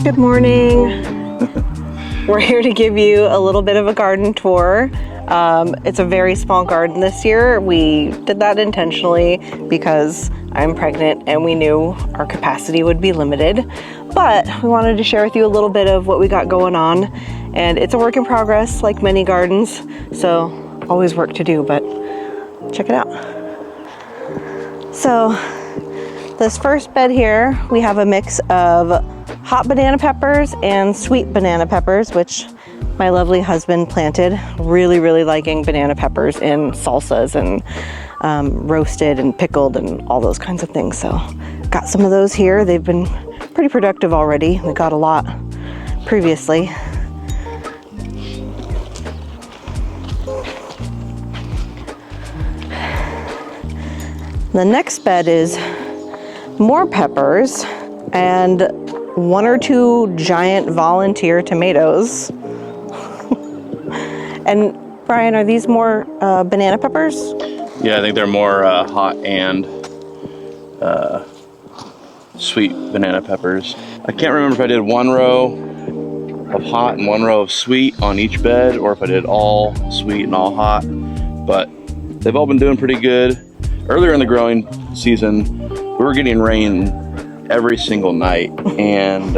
Good morning. We're here to give you a little bit of a garden tour. It's a very small garden this year. We did that intentionally because I'm pregnant and we knew our capacity would be limited. But we wanted to share with you a little bit of what we got going on. And it's a work in progress, like many gardens. So always work to do, but check it out. So this first bed here, we have a mix of hot banana peppers and sweet banana peppers, which my lovely husband planted. Really liking banana peppers in salsas and roasted and pickled and all those kinds of things. So got some of those here. They've been pretty productive already. We got a lot previously. The next bed is more peppers and one or two giant volunteer tomatoes. And Brian, are these more banana peppers? Yeah, I think they're more hot and sweet banana peppers. I can't remember if I did one row of hot and one row of sweet on each bed, or if I did all sweet and all hot, but they've all been doing pretty good. Earlier in the growing season, we were getting rain every single night, and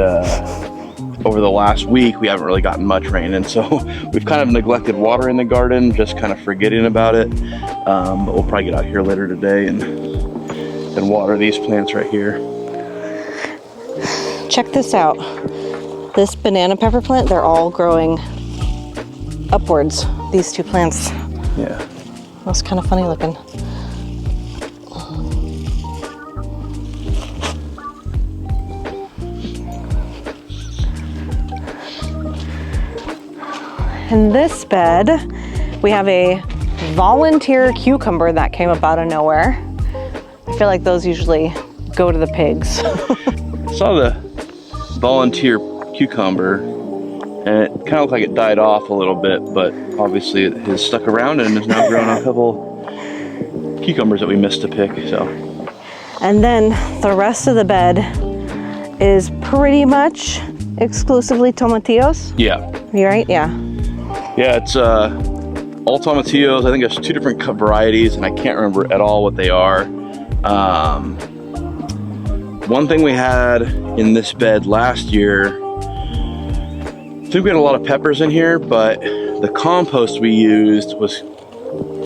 over the last week we haven't really gotten much rain, and so we've kind of neglected watering the garden, just kind of forgetting about it. But we'll probably get out here later today and water these plants right here. Check this out. This banana pepper plant, they're all growing upwards, these two plants. Yeah. That's kind of funny looking. In this bed, we have a volunteer cucumber that came up out of nowhere. I feel like those usually go to the pigs. I saw the volunteer cucumber, and it kind of looked like it died off a little bit, but obviously it has stuck around and has now grown a couple cucumbers that we missed to pick. So. And then the rest of the bed is pretty much exclusively tomatillos. Yeah. You right? Yeah. Yeah, it's all tomatillos. I think there's two different varieties, and I can't remember at all what they are. One thing we had in this bed last year, I think we had a lot of peppers in here, but the compost we used was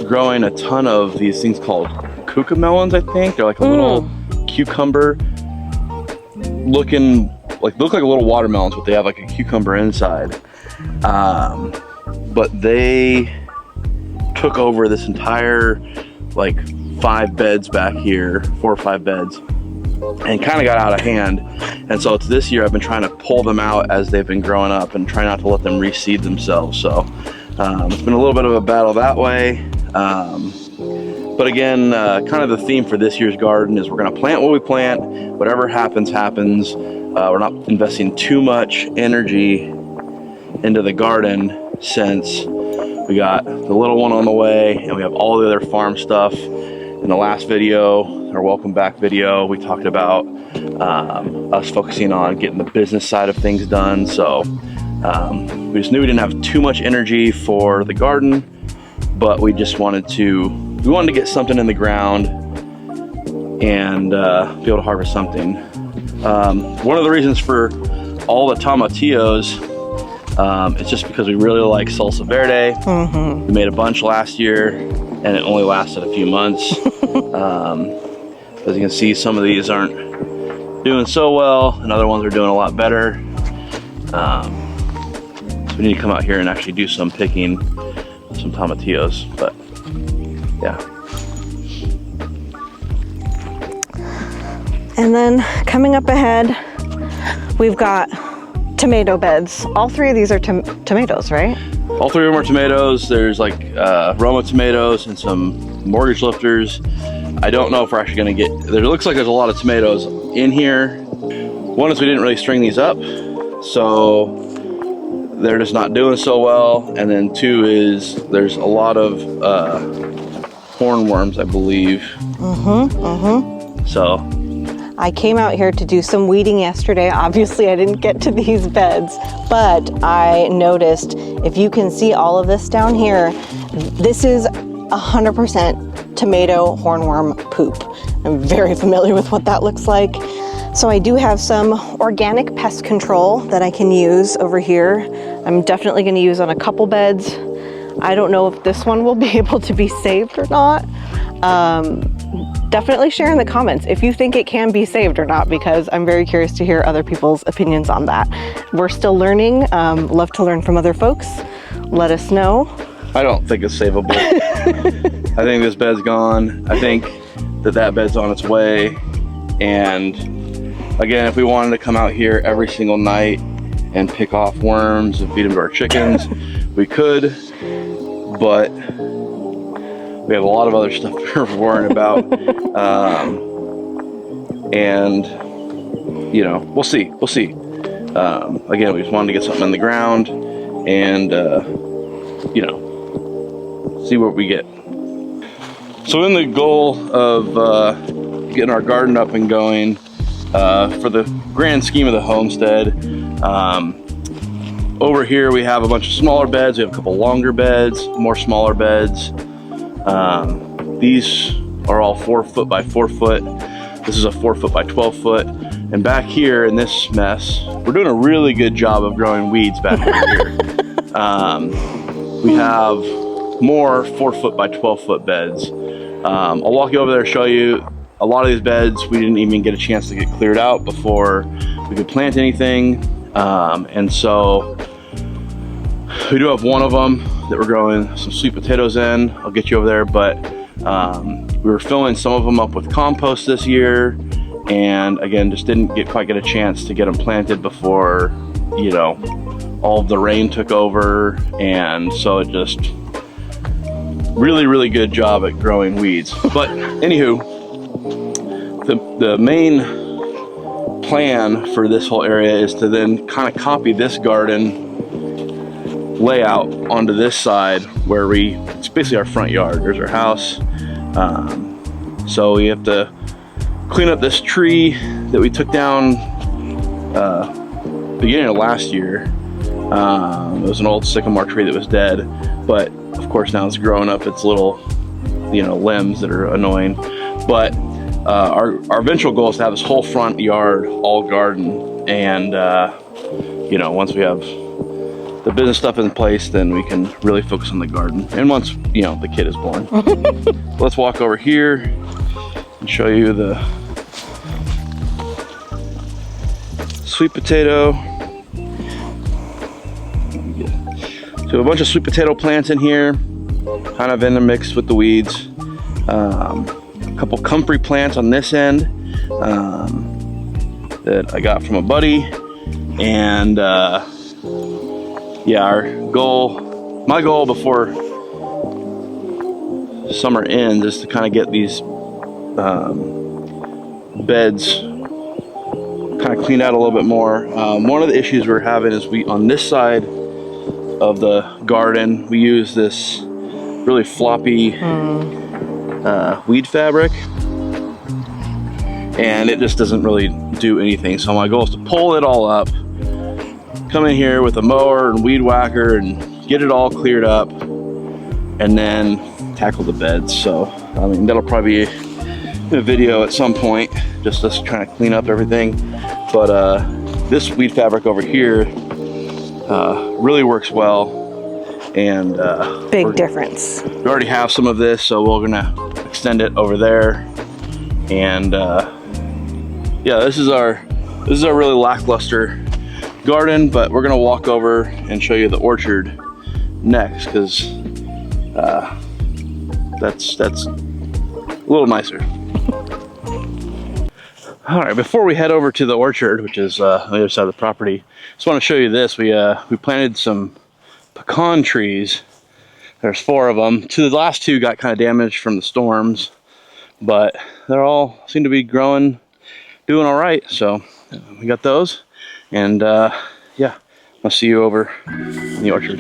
growing a ton of these things called cucamelons, I think. They're like a little cucumber looking, look like little watermelons, but they have like a cucumber inside. But they took over this entire like 5 beds back here, 4 or 5 beds, and kind of got out of hand. And so it's this year I've been trying to pull them out as they've been growing up and try not to let them reseed themselves. So it's been a little bit of a battle that way. But again, kind of the theme for this year's garden is we're going to plant what we plant. Whatever happens, happens. We're not investing too much energy into the garden, since we got the little one on the way and we have all the other farm stuff. In the last video, our welcome back video, we talked about us focusing on getting the business side of things done. So we just knew we didn't have too much energy for the garden, but we just wanted to get something in the ground and be able to harvest something. One of the reasons for all the tomatillos, it's just because we really like salsa verde. We made a bunch last year and it only lasted a few months. As you can see, some of these aren't doing so well and other ones are doing a lot better. So we need to come out here and actually do some picking of some tomatillos, but yeah. And then coming up ahead, we've got tomato beds. All 3 of these are tomatoes, right? All 3 of them are tomatoes. There's like Roma tomatoes and some mortgage lifters. I don't know if we're actually gonna get, there looks like there's a lot of tomatoes in here. One is we didn't really string these up, so they're just not doing so well. And then 2 is there's a lot of hornworms, I believe. So I came out here to do some weeding yesterday. Obviously I didn't get to these beds, but I noticed, if you can see all of this down here, this is 100% tomato hornworm poop. I'm very familiar with what that looks like. So I do have some organic pest control that I can use over here. I'm definitely going to use on a couple beds. I don't know if this one will be able to be saved or not. Definitely share in the comments if you think it can be saved or not, because I'm very curious to hear other people's opinions on that. We're still learning. Love to learn from other folks. Let us know. I don't think it's savable. I think this bed's gone. I think that bed's on its way. And again, if we wanted to come out here every single night and pick off worms and feed them to our chickens, we could, but we have a lot of other stuff we're worrying about. And you know, we'll see. Again, we just wanted to get something in the ground and you know, see what we get. So in the goal of getting our garden up and going, for the grand scheme of the homestead, over here we have a bunch of smaller beds. We have a couple longer beds, more smaller beds. These are all 4 foot by 4 foot. This is a 4 foot by 12 foot. And back here in this mess, we're doing a really good job of growing weeds back here. We have more 4 foot by 12 foot beds. I'll walk you over there and show you. A lot of these beds we didn't even get a chance to get cleared out before we could plant anything. And so we do have one of them that we're growing some sweet potatoes in. I'll get you over there, but we were filling some of them up with compost this year, and again, just didn't quite get a chance to get them planted before, you know, all of the rain took over. And so it just really good job at growing weeds. But anywho, the main plan for this whole area is to then kind of copy this garden layout onto this side, where it's basically our front yard. There's our house. So we have to clean up this tree that we took down beginning of last year. It was an old sycamore tree that was dead, but of course now it's growing up its little, you know, limbs that are annoying. But our eventual goal is to have this whole front yard all garden, and you know, once we have the business stuff in place, then we can really focus on the garden. And once, you know, the kid is born. Let's walk over here and show you the sweet potato. So a bunch of sweet potato plants in here, kind of in the mix with the weeds. A couple comfrey plants on this end that I got from a buddy. And yeah, my goal before summer ends is to kind of get these beds kind of cleaned out a little bit more. One of the issues we're having is on this side of the garden, we use this really floppy weed fabric, and it just doesn't really do anything. So my goal is to pull it all up, come in here with a mower and weed whacker and get it all cleared up, and then tackle the beds. So I mean, that'll probably be in a video at some point, just us trying to clean up everything. But this weed fabric over here really works well, and big difference. We already have some of this, so we're gonna extend it over there. And yeah, this is our really lackluster garden, but we're gonna walk over and show you the orchard next, because that's a little nicer. All right, before we head over to the orchard, which is on the other side of the property, just want to show you this. We planted some pecan trees. There's 4 of them. The last 2 got kind of damaged from the storms, but they're all seem to be growing, doing all right. So we got those, and yeah, I'll see you over in the orchard.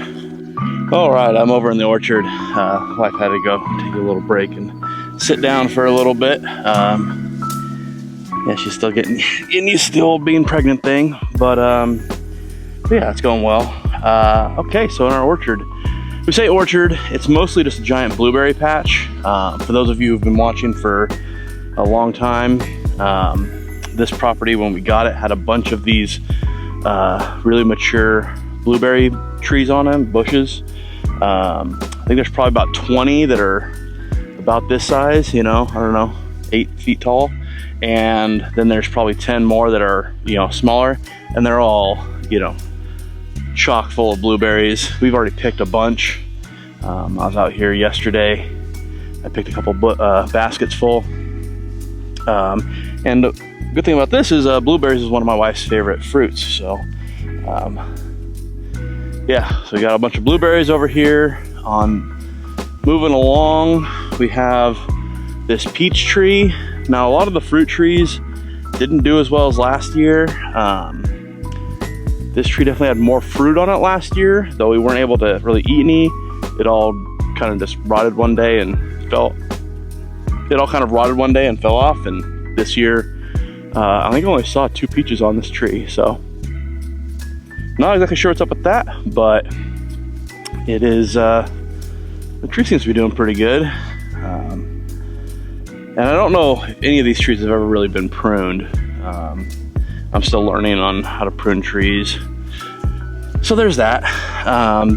All right, I'm over in the orchard. Wife had to go take a little break and sit down for a little bit. Yeah, she's still getting used to the old being pregnant thing, but yeah, it's going well. Okay, so in our orchard, we say orchard, it's mostly just a giant blueberry patch. For those of you who've been watching for a long time, this property, when we got it, had a bunch of these really mature blueberry trees on them, bushes. I think there's probably about 20 that are about this size, you know, I don't know, 8 feet tall. And then there's probably 10 more that are, you know, smaller, and they're all, you know, chock full of blueberries. We've already picked a bunch. I was out here yesterday. I picked a couple baskets full. And the good thing about this is blueberries is one of my wife's favorite fruits. So yeah, so we got a bunch of blueberries over here. Moving along, we have this peach tree. Now, a lot of the fruit trees didn't do as well as last year. This tree definitely had more fruit on it last year, though we weren't able to really eat any. It all kind of just rotted one day and fell. It all kind of rotted one day and fell off. And this year, I think I only saw 2 peaches on this tree. So, not exactly sure what's up with that, but it is. The tree seems to be doing pretty good. And I don't know if any of these trees have ever really been pruned. I'm still learning on how to prune trees. So there's that.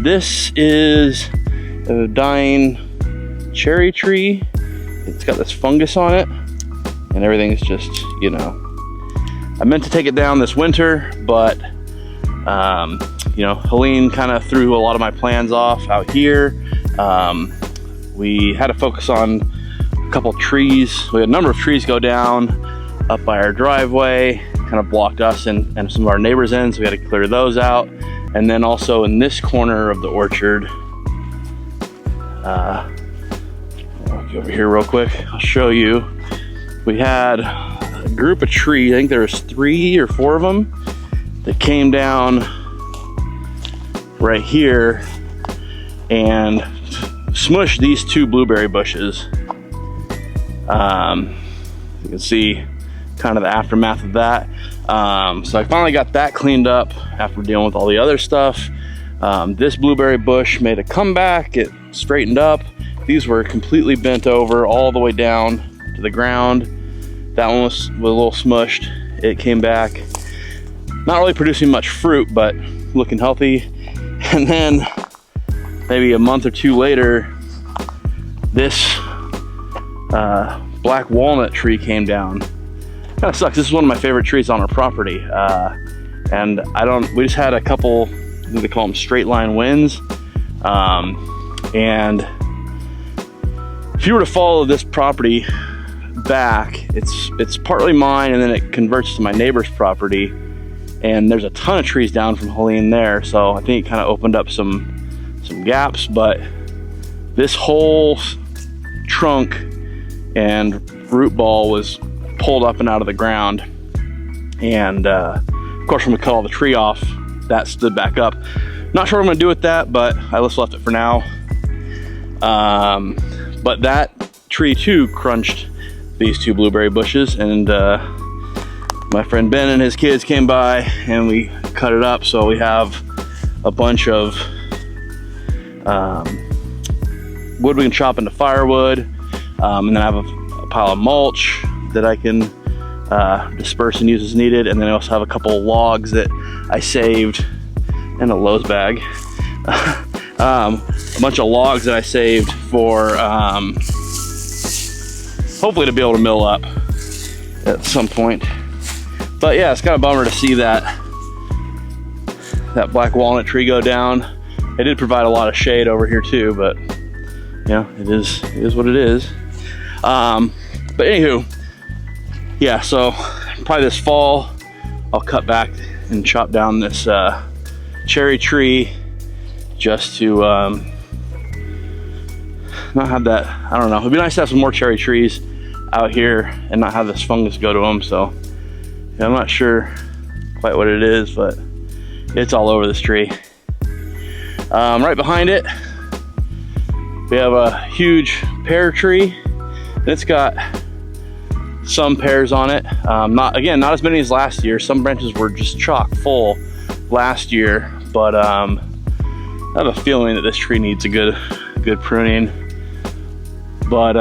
This is a dying cherry tree. It's got this fungus on it, and everything's just, you know. I meant to take it down this winter, but you know, Helene kind of threw a lot of my plans off out here. We had to focus on a couple trees. We had a number of trees go down up by our driveway, kind of blocked us and some of our neighbors in, so we had to clear those out. And then also in this corner of the orchard, I'll walk over here real quick, I'll show you. We had a group of trees, I think there was 3 or 4 of them, that came down right here and smushed these 2 blueberry bushes. You can see kind of the aftermath of that. So I finally got that cleaned up after dealing with all the other stuff. This blueberry bush made a comeback. It straightened up. These were completely bent over all the way down to the ground. That one was a little smushed. It came back, not really producing much fruit, but looking healthy. And then maybe a month or 2 later, this black walnut tree came down. Kind of sucks. This is one of my favorite trees on our property. And we just had a couple, I think they call them straight line winds. And if you were to follow this property back, it's partly mine, and then it converts to my neighbor's property. And there's a ton of trees down from Helene there, so I think it kind of opened up some gaps. But this whole trunk and root ball was pulled up and out of the ground, and of course when we cut all the tree off, that stood back up. Not sure what I'm gonna do with that, but I just left it for now. But that tree too crunched these 2 blueberry bushes, and my friend Ben and his kids came by and we cut it up, so we have a bunch of wood we can chop into firewood, and then I have a pile of mulch that I can disperse and use as needed. And then I also have a couple of logs that I saved, and a Lowe's bag. A bunch of logs that I saved for hopefully to be able to mill up at some point. But yeah, it's kind of a bummer to see that black walnut tree go down. It did provide a lot of shade over here too, but yeah, it is what it is. But anywho, yeah, so probably this fall I'll cut back and chop down this cherry tree just to not have that, I don't know, it'd be nice to have some more cherry trees out here and not have this fungus go to them. So yeah, I'm not sure quite what it is, but it's all over this tree. Right behind it we have a huge pear tree, and it's got some pears on it. Not as many as last year. Some branches were just chock full last year, but I have a feeling that this tree needs a good pruning. But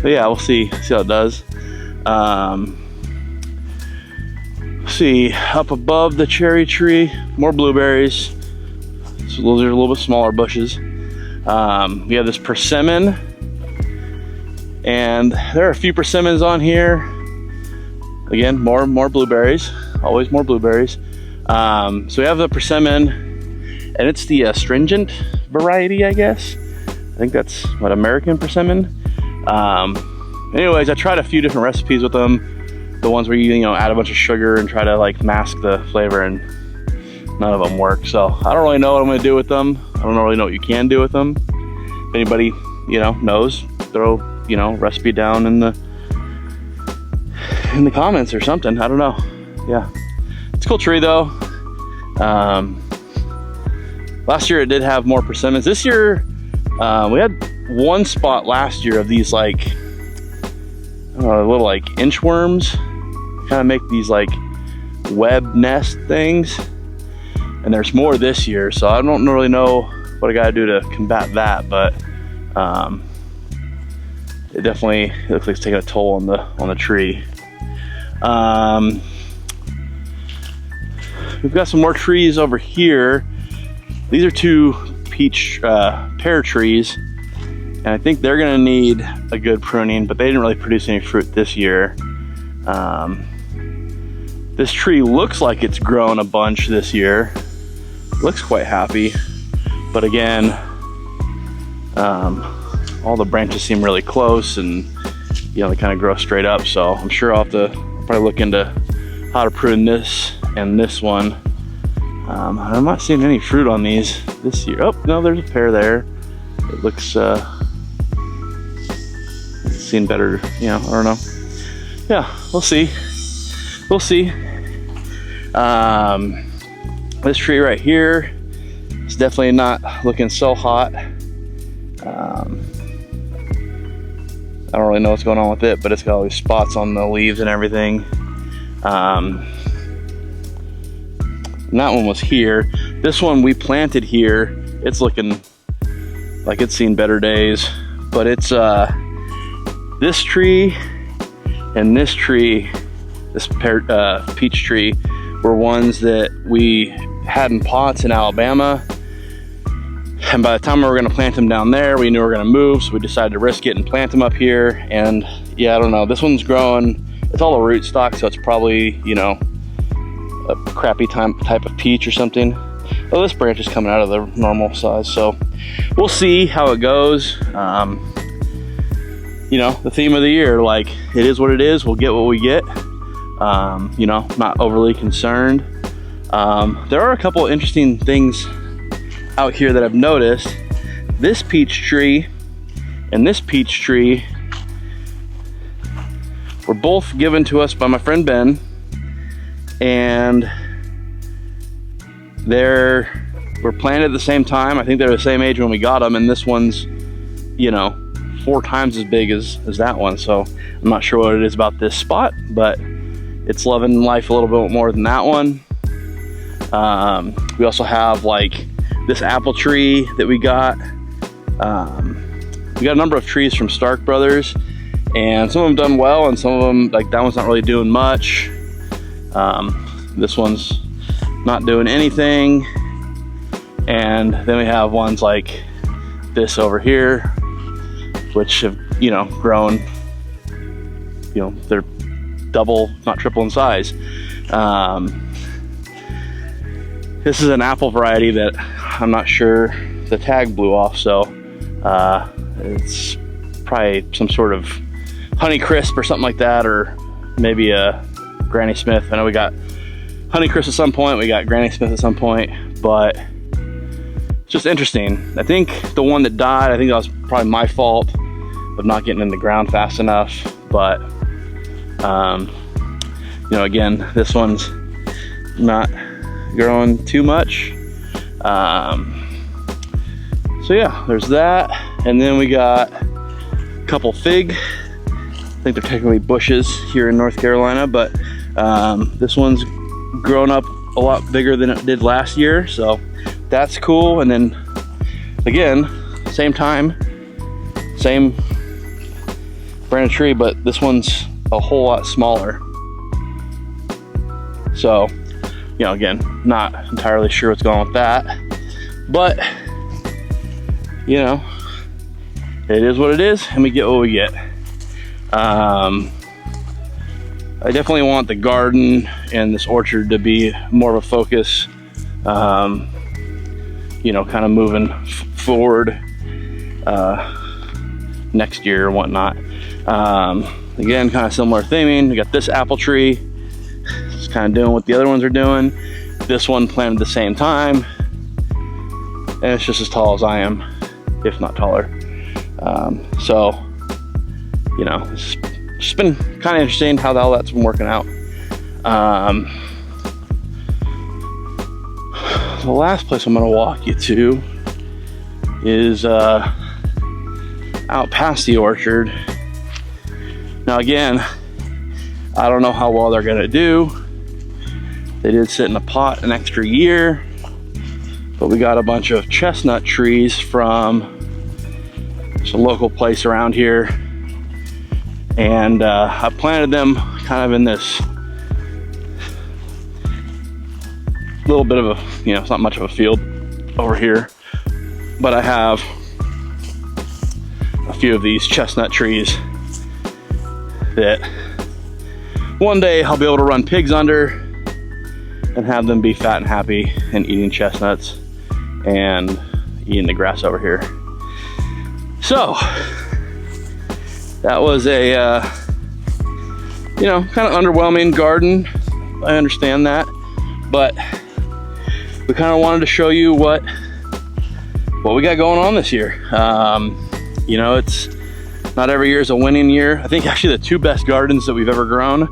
yeah, we'll see how it does. See, up above the cherry tree, more blueberries. So those are a little bit smaller bushes. We have this persimmon, and there are a few persimmons on here. Again, more blueberries, always more blueberries. So we have the persimmon, and it's the astringent variety, I guess. I think that's what, American persimmon. Anyways, I tried a few different recipes with them. The ones where you add a bunch of sugar and try to like mask the flavor, and none of them work. So I don't really know what I'm gonna do with them. I don't really know what you can do with them. If anybody knows, throw recipe down in the comments or something. I don't know. Yeah, it's a cool tree though. Last year it did have more persimmons. This year we had one spot last year of these like little like inchworms. Kind of make these like web nest things, and there's more this year, so I don't really know what I gotta do to combat that, but it definitely looks like it's taking a toll on the tree. We've got some more trees over here. These are two pear trees, and I think they're gonna need a good pruning, but they didn't really produce any fruit this year. This tree looks like it's grown a bunch this year. Looks quite happy, but again, all the branches seem really close, and they kind of grow straight up. So I'm sure I'll have to probably look into how to prune this and this one. I'm not seeing any fruit on these this year. Oh no, there's a pear there. It looks it's seen better. I don't know. Yeah, we'll see. This tree right here is definitely not looking so hot. I don't really know what's going on with it, but it's got all these spots on the leaves and everything. And that one was here. This one we planted here. It's looking like it's seen better days, but it's this tree and this tree, this peach tree, were ones that we had in pots in Alabama, and by the time we were going to plant them down there, we knew we were going to move, so we decided to risk it and plant them up here. And yeah, I don't know, this one's growing, it's all a root stock, so it's probably a crappy type of peach or something. Well, this branch is coming out of the normal size, so we'll see how it goes. The theme of the year, like, it is what it is, we'll get what we get. Not overly concerned. There are a couple interesting things out here that I've noticed. This peach tree and this peach tree were both given to us by my friend Ben, and they were planted at the same time. I think they're the same age when we got them, and this one's 4 times as big as that one. So I'm not sure what it is about this spot, but it's loving life a little bit more than that one. We also have like this apple tree that we got. We got a number of trees from Stark Brothers, and some of them done well, and some of them, like that one's not really doing much. This one's not doing anything. And then we have ones like this over here, which have, grown, they're double, not triple in size. This is an apple variety that I'm not sure, the tag blew off, so it's probably some sort of Honeycrisp or something like that, or maybe a Granny Smith. I know we got Honeycrisp at some point, we got Granny Smith at some point, but it's just interesting. I think the one that died, I think that was probably my fault of not getting in the ground fast enough, but again, this one's not growing too much. So yeah, there's that. And then we got a couple fig I think they're technically bushes here in North Carolina, but this one's grown up a lot bigger than it did last year, so that's cool. And then again, same time, same brand of tree, but this one's a whole lot smaller. So, you know, again, not entirely sure what's going on with that, but you know, it is what it is, and we get what we get. I definitely want the garden and this orchard to be more of a focus, you know, kind of moving forward next year or whatnot. Again, kind of similar theming. We got this apple tree, just kind of doing what the other ones are doing. This one planted the same time, and it's just as tall as I am, if not taller. So, you know, it's just been kind of interesting how all that's been working out. The last place I'm going to walk you to is out past the orchard. Now again, I don't know how well they're going to do. They did sit in a pot an extra year, but we got a bunch of chestnut trees from a local place around here, and I planted them kind of in this little bit of a, you know, it's not much of a field over here, but I have a few of these chestnut trees that one day I'll be able to run pigs under and have them be fat and happy and eating chestnuts and eating the grass over here. So that was a you know, kind of underwhelming garden. I understand that, but we kind of wanted to show you what we got going on this year. You know, it's not every year is a winning year. I think actually the two best gardens that we've ever grown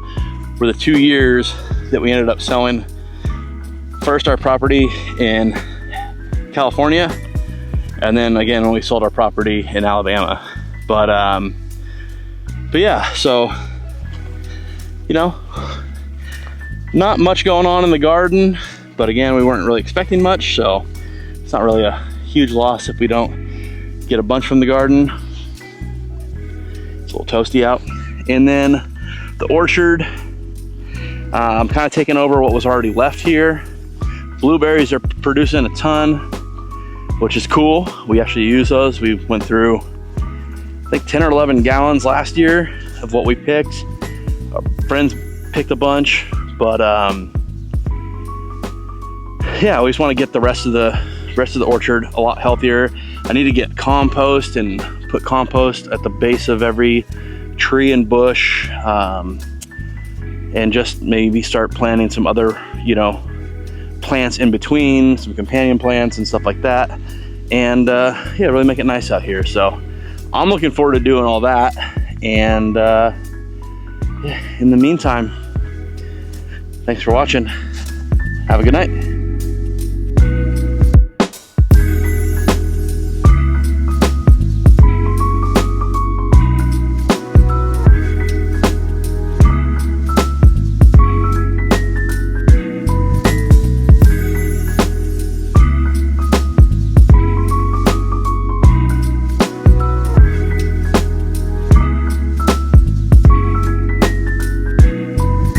were the 2 years that we ended up selling. First, our property in California, and then again when we sold our property in Alabama. But yeah, so, you know, not much going on in the garden, but again, we weren't really expecting much, so it's not really a huge loss if we don't get a bunch from the garden. It's a little toasty out. And then the orchard, I'm kind of taking over what was already left here. Blueberries are producing a ton, which is cool. We actually use those. We went through, I think, 10 or 11 gallons last year of what we picked. Our friends picked a bunch, but yeah, we just want to get the rest of the orchard a lot healthier. I need to get compost and put compost at the base of every tree and bush, and just maybe start planting some other, you know, plants in between, some companion plants and stuff like that, and yeah, really make it nice out here. So I'm looking forward to doing all that, and yeah, in the meantime, thanks for watching. Have a good night.